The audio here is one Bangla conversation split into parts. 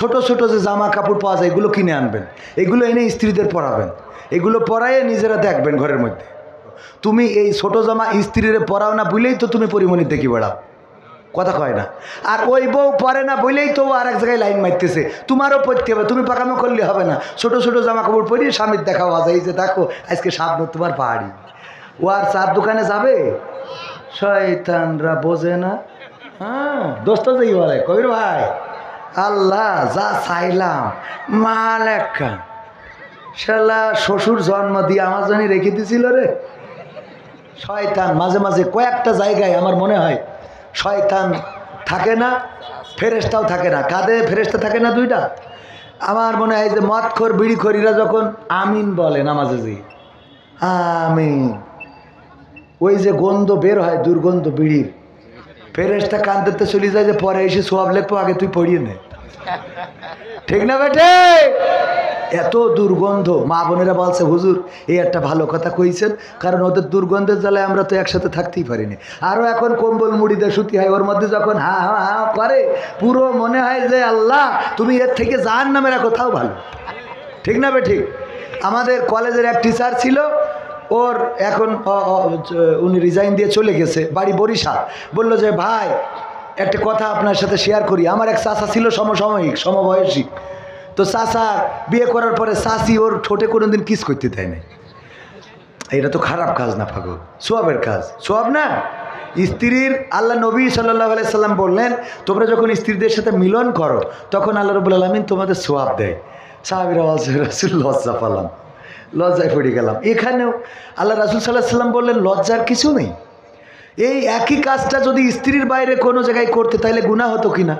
ছোট ছোট যে জামা কাপড় পাওয়া যায় এগুলো কিনে আনবেন, এগুলো এনে স্ত্রীদের পরাবেন, এগুলো পরাইয়ে নিজেরা দেখবেন ঘরের মধ্যে। তুমি এই ছোট জামা স্ত্রীরে পরাও না বলেই তো তুমি পরিমণি দেখি বেড়াও, কথা কয় না। আর ওই বউ পরে না বলেই তো আর এক জায়গায় লাইন মারতেছে, তোমারও পড়তে হবে, তুমি পাকামো করলে হবে না। ছোট ছোট জামা কাপড় পরিয়ে স্বামীর দেখাও যায়, এই যে দেখো আজকে সামনে তোমার পাহাড়ি। ও আর চার দোকানে যাবে, শয়তানরা বোঝে না। হ্যাঁ, দোস্ত যাই বলে কবির ভাই, আল্লাহ যা চাইলাম মাল একটা শালা শ্বশুর জন্ম দিয়ে আমার জন্য রেখে দিছিল রে। শয়তান মাঝে মাঝে কয়েকটা জায়গায় আমার মনে হয় শয়তান থাকে না, ফেরেশতাও থাকে না। কাঁধে ফেরেশতা থাকে না দুইটা? আমার মনে হয় যে মদখোর বিড়িখোরিরা যখন আমিন বলে নামাজে যে আমিন, ওই যে গন্ধ বের হয় দুর্গন্ধ বিড়ির, ফেরেশতা কাঁদতে চলে যায় যে পরে এসে সোয়াব লেখবো, আগে তুই পড়িয়ে নে। ঠিক না বেটে? এত দুর্গন্ধ। মা বোনেরা বলছে হুজুর এই একটা ভালো কথা কইছেন, কারণ ওদের দুর্গন্ধের জ্বালায় আমরা তো একসাথে থাকতেই পারিনি। আরও এখন কম্বল মুড়িতে শুতি হয়, ওর মধ্যে যখন হা হা হা করে পুরো মনে হয় যে আল্লাহ তুমি এর থেকে জাহান্নামে রাখো, তাও ভালো। ঠিক না বেঠিক? আমাদের কলেজের এক টিচার ছিল, ওর এখন উনি রিজাইন দিয়ে চলে গেছে, বাড়ি বরিশাল। বললো যে ভাই একটা কথা আপনার সাথে শেয়ার করি। আমার এক চাচা ছিল সমসাময়িক সমবয়সী, তো চাচা বিয়ে করার পরে চাচি ওর ঠোঁটে কোনো দিন কিস করতে দেয় না। এটা তো খারাপ কাজ না পাগল, সোয়াবের কাজ। সোয়াব না? স্ত্রীর আল্লাহ নবী সাল্লাল্লাহু আলাইহি সাল্লাম বললেন তোমরা যখন স্ত্রীদের সাথে মিলন করো তখন আল্লাহ রাব্বুল আলামিন তোমাদের সোয়াব দেয়। সাহাবীরা বলছে রাসূল লজ্জা পেলাম, লজ্জায় পড়ে গেলাম। এখানেও আল্লাহ রাসূল সাল্লাল্লাহু আলাইহি সাল্লাম বললেন লজ্জার কিছু নেই। এই একই কাজটা যদি স্ত্রীর বাইরে কোনো জায়গায় করতে তাহলে গুনাহ হতো কিনা?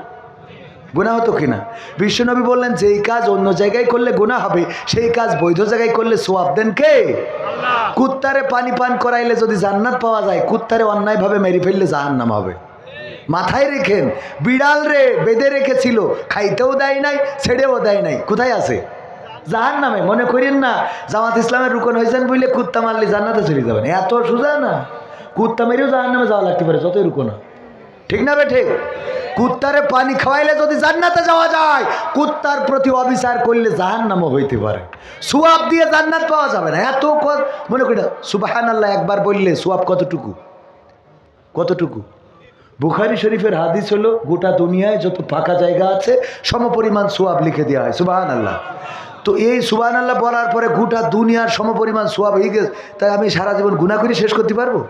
গুনাহ হতো কিনা? বিশ্বনবী বললেন যেই কাজ অন্য জায়গায় করলে গুনাহ হবে সেই কাজ বৈধ জায়গায় করলে সোয়াব দেন কে? আল্লাহ। কুত্তারে পানি পান করাইলে যদি জান্নাত পাওয়া যায়, কুত্তারে অন্যায়ভাবে মেরে ফেললে জাহান্নাম হবে। মাথায় রেখেন, বিড়াল রে বেঁধে রেখেছিল, খাইতেও দেয় নাই, ছেড়েও দেয় নাই, কোথায় আছে? জাহান্নামে। মনে করেন না জামাত ইসলামের রুকন হয়েছেন বলে কুত্তা মারলে জান্নাতে চলে যাবেন, এত সোজা না। কুত্তা মেরেও জাহান্নামে যাওয়া লাগতে পারে, যতই রুকো না। ঠিক না বে ঠিক? কুত্তারে পানি খাওয়াইলে যদি জান্নাতে যাওয়া যায়, কুত্তার প্রতি অবিচার করলে জাহান্নামও হইতে পারে। সোয়াব দিয়ে জান্নাত পাওয়া যাবে না, এত মনে করি না। সুবহানাল্লাহ একবার বললে সোয়াব কতটুকু? কতটুকু? বুখারী শরীফের হাদিস হলো গোটা দুনিয়ায় যত ফাঁকা জায়গা আছে সমপরিমাণ সোয়াব লিখে দেওয়া হয়। সুবহানাল্লাহ। তো এই সুবহানাল্লাহ বলার পরে গোটা দুনিয়ার সমপরিমাণ সোয়াব হয়ে গেছে, তাই আমি সারা জীবন গুনাহ করে শেষ করতে পারবো?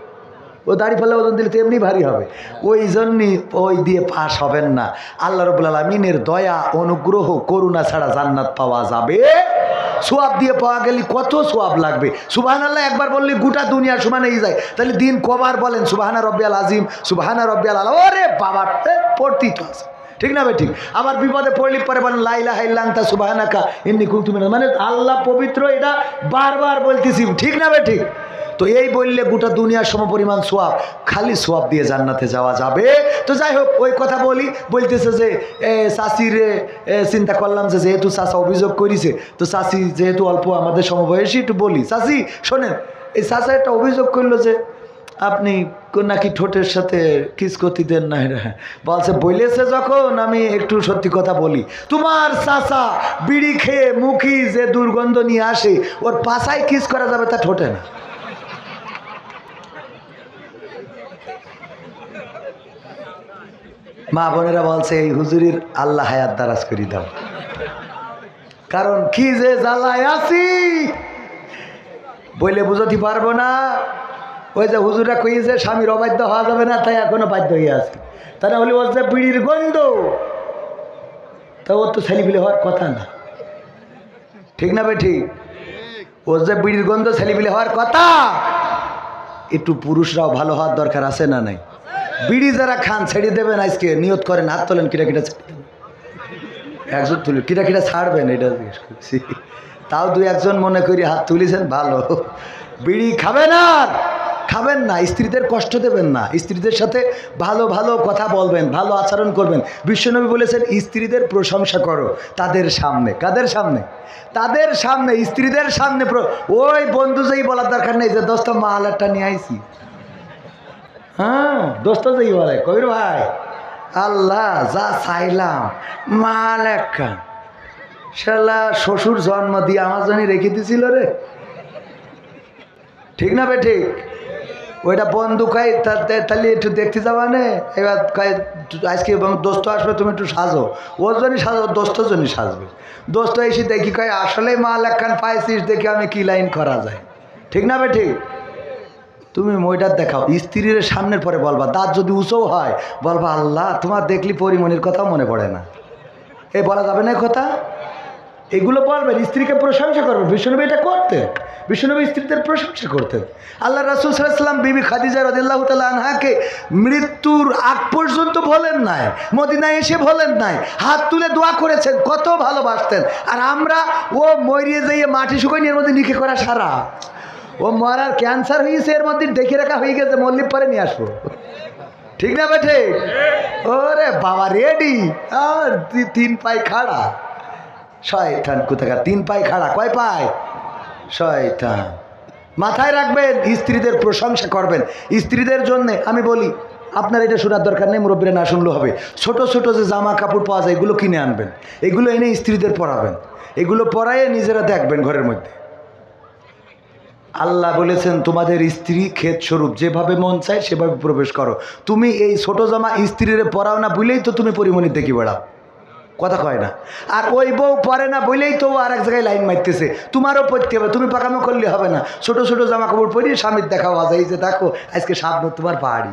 ও দাড়ি পাল্লা ওজন দিলে তো এমনি ভারী হবে। ওই জন্যই ওই দিয়ে পাশ হবেন না। আল্লাহ রাব্বুল আলামিনের দয়া অনুগ্রহ করুণা ছাড়া জান্নাত পাওয়া যাবে? সোয়াব দিয়ে পাওয়া গেলে কত সোয়াব লাগবে। সুবহানাল্লাহ একবার বললে গোটা দুনিয়ার সমান হয়ে যায়, তাহলে দিন কবার বলেন সুবহানা রব্বিয়াল আজিম, সুবহানা রব্বিয়াল আলা। ওরে বাবা পড়তেই তো আছে। ঠিক না ভাই? ঠিক। আবার বিপদে পড়লে পরে বলেন লা ইলাহা ইল্লা আনতা সুবহানাকা ইন্নী কুনতু মিনাল, মানে আল্লাহ পবিত্র, এটা বারবার বলতেছি। ঠিক না ভাই? ঠিক। তো এই বললে গোটা দুনিয়ার সমপরিমাণ সোয়াব, খালি সোয়াব দিয়ে জান্নাতে যাওয়া যাবে। তো যাই হোক ওই কথা বলতেছে যে চাষিরে চিন্তা করলাম যে যেহেতু চাষা অভিযোগ করেছে, তো চাষি যেহেতু অল্প আমাদের সমবয়সী, একটু বলি। চাষি শোনেন, এই চাষা একটা অভিযোগ করলো যে আপনি নাকি ঠোঁটের সাথে কিস করতে দেন না। বলছে বলেছে যখন আমি একটু সত্যি কথা বলি, তোমার চাষা বিড়ি খেয়ে মুখি যে দুর্গন্ধ নিয়ে আসে, ওর পাছায় কিস করা যাবে, তা ঠোঁটে না। মা বোনেরা বলছে এই হুজুরির আল্লাহ হায়াত দারাজ করে দাও, কারণ কি যে জ্বালায় আছি বলে বুঝতে পারবো না। ওই যে হুজুরা কইছে স্বামীর অবাধ্য হওয়া যাবে না, তাই এখনো বাধ্য হয়ে আছে। তা না হলে ওর যে বিড়ির গন্ধ, তা ওর তো ছেলেপিলে হওয়ার কথা না। ঠিক না ভাই? ঠিক। ওর যে বিড়ির গন্ধ ছেলেপিলে হওয়ার কথা। একটু পুরুষরাও ভালো হওয়ার দরকার আছে না নাই? বিড়ি যারা খান ছেড়ে দেবেন, আজকে নিয়ত করেন, হাত তোলেন, কিটা কিটা একজন তুলে কিটা কিটা ছাড়বেন, এটা জিজ্ঞেস করছি। তাও দুই একজন মনে করি হাত তুলেছেন, ভালো। বিড়ি খাবেন আর খাবেন না, স্ত্রীদের কষ্ট দেবেন না, স্ত্রীদের সাথে ভালো ভালো কথা বলবেন, ভালো আচরণ করবেন। বিশ্বনবী বলেছেন স্ত্রীদের প্রশংসা করো তাদের সামনে। কাদের সামনে? তাদের সামনে, স্ত্রীদের সামনে। ওই বন্ধু যেই বলার দরকার নেই যে দোস্ত মাল একটা নিয়ে আইছি। হ্যাঁ, দোস্ত যেই বলে কবির ভাই আল্লাহ যা চাইলাম মাল একখান, শালা শ্বশুর জন্ম দিয়ে আমার জন্য রেখে দিছিল রে। ঠিক না বে ঠিক? ওইটা বন্ধু খাই তাহলে একটু দেখতে যাবা নে। এবার আজকে দোস্ত আসবে, তুমি একটু সাজো, ওর জন্যই সাজো, দোস্তর জন্যই সাজবে। দোস্ত এসে দেখি কয় আসলে মাল একখান পাইছিস, দেখি আমি কি লাইন করা যায়। ঠিক না বে ঠিক? তুমি মইটার দেখাও, স্ত্রীর সামনের পরে বলবা, দাঁত যদি উঁচু হয় বলবা আল্লাহ তোমার দেখলি পরিমণির কথাও মনে পড়ে না। এ বলা যাবে না কথা? এগুলো বলবেন, স্ত্রীকে প্রশংসা করবেন। বিষ্ণুনবী এটা করতেন, বিষ্ণুনবী স্ত্রীদের প্রশংসা করতেন। আল্লাহ রাসূল সাল্লাল্লাহু আলাইহি ওয়াসাল্লাম বিবি খাদিজা রাদিয়াল্লাহু তাআলা আনহাকে মৃত্যুর আগ পর্যন্ত বলেন নাই, মদিনায় এসে বলেন নাই, হাত তুলে দোয়া করেছেন, কত ভালোবাসতেন। আর আমরা ও মরিয়ে যাইয়ে মাটি শুকাইনি, এর মধ্যে নিখে করা সারা, ও মরার ক্যান্সার হয়েছে, এর মধ্যে দেখে রাখা হয়ে গেছে, মল্লিক পরে নিয়ে আসবো। ঠিক না বেঠে? ওরে বাবা রেডি, আর 3 পায়ে খাড়া। শয়তান কোথাকার, 3 পায়ে খাড়া, কয় পায়? শয়তান। মাথায় রাখবেন, স্ত্রীদের প্রশংসা করবেন। স্ত্রীদের জন্য আমি বলি, আপনার এটা শোনার দরকার নেই, মুরব্বীরা না শুনলেও হবে। ছোট ছোট যে জামা কাপড় পাওয়া যায়, এগুলো কিনে আনবেন, এগুলো এনে স্ত্রীদের পরাবেন, এগুলো পরাইয়ে নিজেরা দেখবেন ঘরের মধ্যে। আল্লাহ বলেছেন তোমাদের স্ত্রী ক্ষেত স্বরূপ, যেভাবে মন চায় সেভাবে প্রবেশ করো। তুমি এই ছোট জামা স্ত্রীর পরাও না বলেই তো তুমি পরিমণি দেখি বেড়াও, কথা কয় না। আর ওই বউ পরে না বলেই তো আর এক জায়গায় লাইন মারতেছে, তোমারও পড়তে হবে, তুমি পাকামো করলে হবে না। ছোট ছোট জামা কাপড় পরিয়ে স্বামীর দেখাও আছে, এই যে দেখো আজকে সাবন তোমার পাহাড়ি।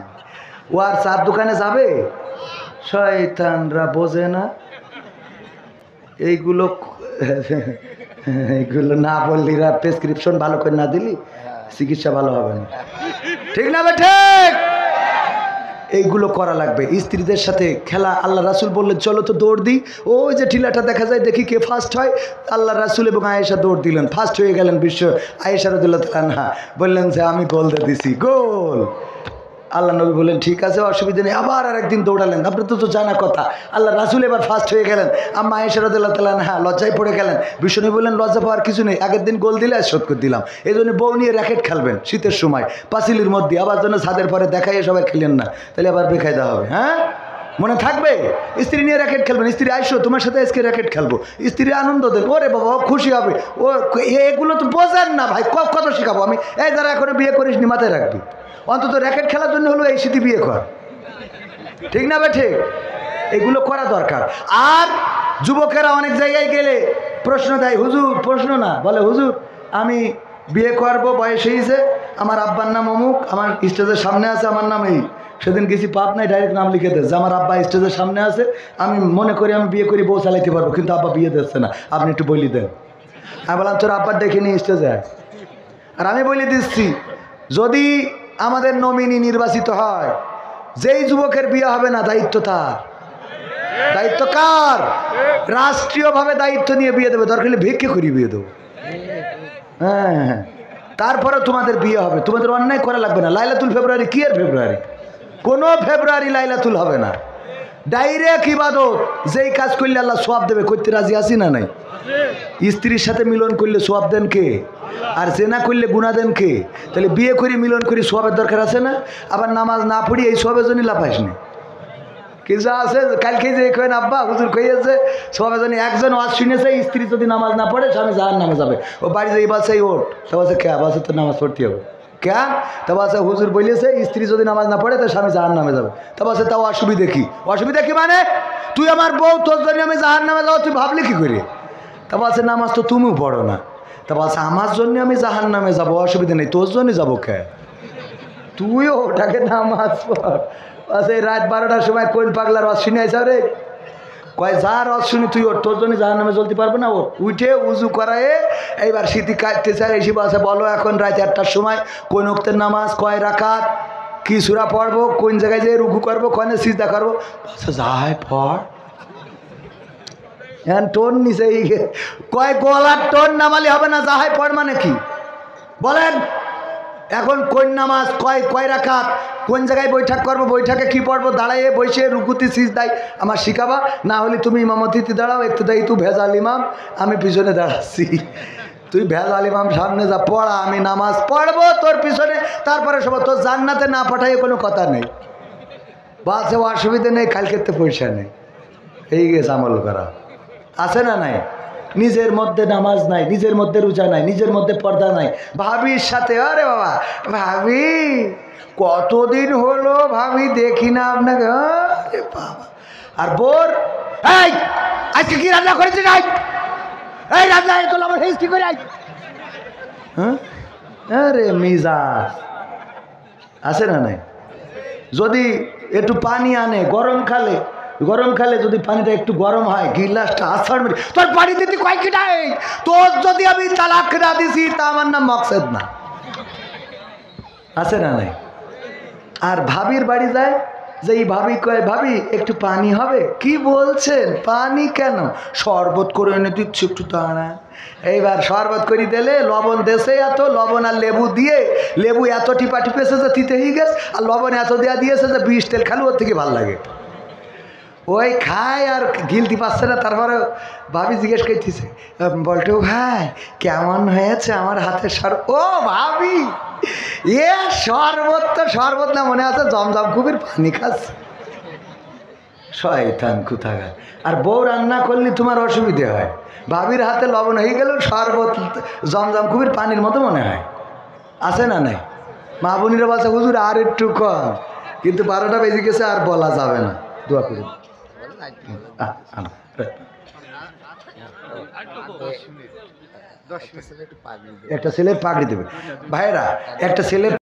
ও আর চার দোকানে যাবে? শয়তানরা বোঝে না এইগুলো। এইগুলো না বললি, প্রেসক্রিপশন ভালো করে না দিলি চিকিৎসা ভালো হবে না। ঠিক না বে ঠিক? এইগুলো করা লাগবে। স্ত্রীদের সাথে খেলা, আল্লাহ রাসূল বললেন চলো তো দৌড় দিই, ওই যে টিলাটা দেখা যায়, দেখি কে ফার্স্ট হয়। আল্লাহ রাসূল এবং আয়েশা দৌড় দিলেন, ফার্স্ট হয়ে গেলেন বিশ্ব। আয়েশা রাদিয়াল্লাহু তাআলা আনহা বললেন যে আমি গোল দিয়ে দিছি, গোল। আল্লাহ নবী বললেন ঠিক আছে, অসুবিধা নেই। আবার আর একদিন দৌড়ালেন, আপনার তো জানা কথা। আল্লাহ রাসূল এবার ফার্স্ট হয়ে গেলেন, আম্মা আয়েশা রাদিয়াল্লাহু তাআলা আনহা লজ্জায় পড়ে গেলেন। বিষ্ণু বললেন লজ্জা পাওয়ার কিছু নেই, আগের দিন গোল দিলে আর শোধ করে দিলাম। এই জন্য বউ নিয়ে র্যাকেট খেলবেন শীতের সময় পাঁচিলির মধ্যে, আবার যেন ছাদের পরে দেখাইয়ে সবাই খেলেন না, তাহলে আবার বেকায়দা হবে। হ্যাঁ, মনে থাকবে? স্ত্রী নিয়ে র্যাকেট খেলবেন, স্ত্রী আইসো তোমার সাথে আজকে র্যাকেট খেলবো, স্ত্রী আনন্দ দেন, ওরে বাবা ও খুশি হবে। ও এগুলো তো বোঝেন না ভাই, কত শেখাবো আমি? এই যারা এখনো বিয়ে করিস নি মাথায় রাখবি, অন্তত র্যাকেট খেলার জন্য হলো এই স্মৃতি বিয়ে কর। ঠিক না বেঠে? এগুলো করা দরকার। আর যুবকেরা অনেক জায়গায় গেলে প্রশ্ন দেয়, হুজুর, প্রশ্ন না, বলে হুজুর আমি বিয়ে করবো, বয়স হয়েছে, আমার আব্বার নাম অমুক, আমার স্টেজের সামনে আছে আমার নাম এই। সেদিন গেছি পাপ নাই, ডাইরেক্ট নাম লিখে দেয় যে আমার আব্বা স্টেজের সামনে আছে, আমি মনে করি আমি বিয়ে করি বউ চালাইতে পারবো, কিন্তু আব্বা বিয়ে দিচ্ছে না, আপনি একটু বলি দেন। আমি বললাম তোর আব্বার ডেকে নিয়ে স্টেজে আয়। আর আমি বলে দিচ্ছি, যদি আমাদের নমিনি নির্বাচিত হয়, যেই যুবকের বিয়ে হবে না দায়িত্ব তার। দায়িত্ব কার? রাষ্ট্রীয়ভাবে দায়িত্ব নিয়ে বিয়ে দেবে, দরকার হলে ভিক্ষে করি বিয়ে দেবো। হ্যাঁ, তারপরে তোমাদের বিয়ে হবে, তোমাদের অন্যায় করা লাগবে না। লাইলাতুল ফেব্রুয়ারি কি এর ফেব্রুয়ারি? কোনো ফেব্রুয়ারি লাইলাতুল হবে না, ডাইরেক্ট ইবাদত। যেই কাজ করলে আল্লাহ সওয়াব দেবে, করতে রাজি আছি না নাই? স্ত্রীর সাথে মিলন করলে সওয়াব দেন কে? আর জেনা করলে গুনাহ দেন কে? তাহলে বিয়ে করে মিলন করি সওয়াবের দরকার আছে না? আবার নামাজ না পড়ি এই সওয়াবের জন্য লাফাইস না। কি যা আছে কালকে যে কয়েন আব্বা হুজুর কইয়েছে সওয়াবের জন্য, একজন ওয়াজ শুনেছে স্ত্রী যদি নামাজ না পড়ে স্বামী জাহান্নামে যাবে, ও বাড়ি যাই বাসে ওঠ, তা বলছে কে? বাসে তো নামাজ পড়তে হবে। কেন? তা বলছে হুজুর বলেছে স্ত্রী যদি নামাজ না পড়ে তো স্বামী জাহান্নামে যাবে। তা বলছে তাও অসুবিধা কি? অসুবিধা কি মানে? তুই আমার বউ, তোর জন্য আমি জাহান্নামে যাবো, তুই ভাবলি কি করে? তা বলছে নামাজ তো তুমিও পড়ো না। তা বলছে আমার জন্য আমি জাহান্নামে যাবো, অসুবিধা নেই, তোর জন্য যাবো কে? তুইও ওটাকে নামাজ পড়। আচ্ছা এই রাত 12টার সময় কোন পাগলার রস শুনে আইসা রে? কয় যা রস শুনি তুই ওর, তোর জন্য জাহান্নামে চলতে পারবে না। ওর উঠে উজু করায় এইবার স্মৃতি কাটতে চায়, এসে বসে বলো এখন রাত 1টার সময় কোন ওক্তের নামাজ, কয় রাকাত, কি সূরা পড়বো, কোন জায়গায় যেয়ে রুকু করবো, কনে সিজদা করবো। যাই পড়, এখন টোন নিচে কয় গলার টোন নামালি হবে না, যাহাই পড় মানে কি বলেন? এখন কোন নামাজ, কয় রাকাত, কোন জায়গায় বৈঠক করবো, বৈঠকে কি পড়বো, দাঁড়াইয়ে বসে রুকুতি সিজদায় আমার শিখাবা। না হলে তুমি ইমামতিতে দাঁড়াও, একটু দেয় তুই ভেজাল ইমাম, আমি পিছনে দাঁড়াচ্ছি। তুই ভেজাল ইমাম সামনে যা পড়া, আমি নামাজ পড়বো তোর পিছনে, তারপরে সব তোর জান্নাতে না পাঠাইয়ে কোনো কথা নেই। বাসে অসুবিধা নেই, কালকে তো পয়সা নেই, এই গেছে আমল করা। আছে না নাই? নিজের মধ্যে নামাজ নাই, নিজের মধ্যে রোজা নাই, নিজের মধ্যে পর্দা নাই, ভাবির সাথে আরে বাবা ভাবি কতদিন হলো ভাবি দেখি না আপনাকে, আরে বাবা। আর বোর এই আজকে কি রান্না করেছে নাই, এই রান্না তোলা আমার হেস কি করে আই, হ্যাঁ আরে মিজাজ আছে না নাই? যদি একটু পানি আনে গরম খালে যদি পানিটা একটু গরম হয় গিলাসটা আছাড় মেরে তোর পানি দিতে কয়েকটাই, তোর যদি আমি তালাক না দিছি তা আমার নাম মকসদ না। আছে না নাই? আর ভাবির বাড়ি যায়, যে এই ভাবি কয় ভাবি একটু পানি হবে, কি বলছেন পানি কেন, শরবত করে এনে দিচ্ছি একটু দাঁড়া। এইবার শরবত করে দিলে লবণ দেশে এত লবণ আর লেবু দিয়ে, লেবু এত টিপা টিপেছে যে তিতে হয়ে গেছে, আর লবণ এত দেওয়া দিয়েছে যে বিষ তেল খালি ওর থেকে ভালো লাগে। ওই খায় আর গিলতে পারছে না। তারপরে ভাবি জিজ্ঞেস করতেছে বলতো ভাই কেমন হয়েছে আমার হাতের শরবত। ও ভাবি এ শরবত তো শরবত না, মনে আছে জমজম খুবির পানি খাচ্ছে, শয়তান কোথাকার। আর বউ রান্না করলে তোমার অসুবিধে হয়, ভাবির হাতে লবণ হয়ে গেল শরবত জমজম খুবির পানির মতো মনে হয়। আছে না নাই? মা বোনিরা বলছে হুজুর আর একটু কম, কিন্তু 12টা বেজে গেছে আর বলা যাবে না, দোয়া করুন। একটা ছেলে পাগড়ি দেবে ভাইরা, একটা ছেলে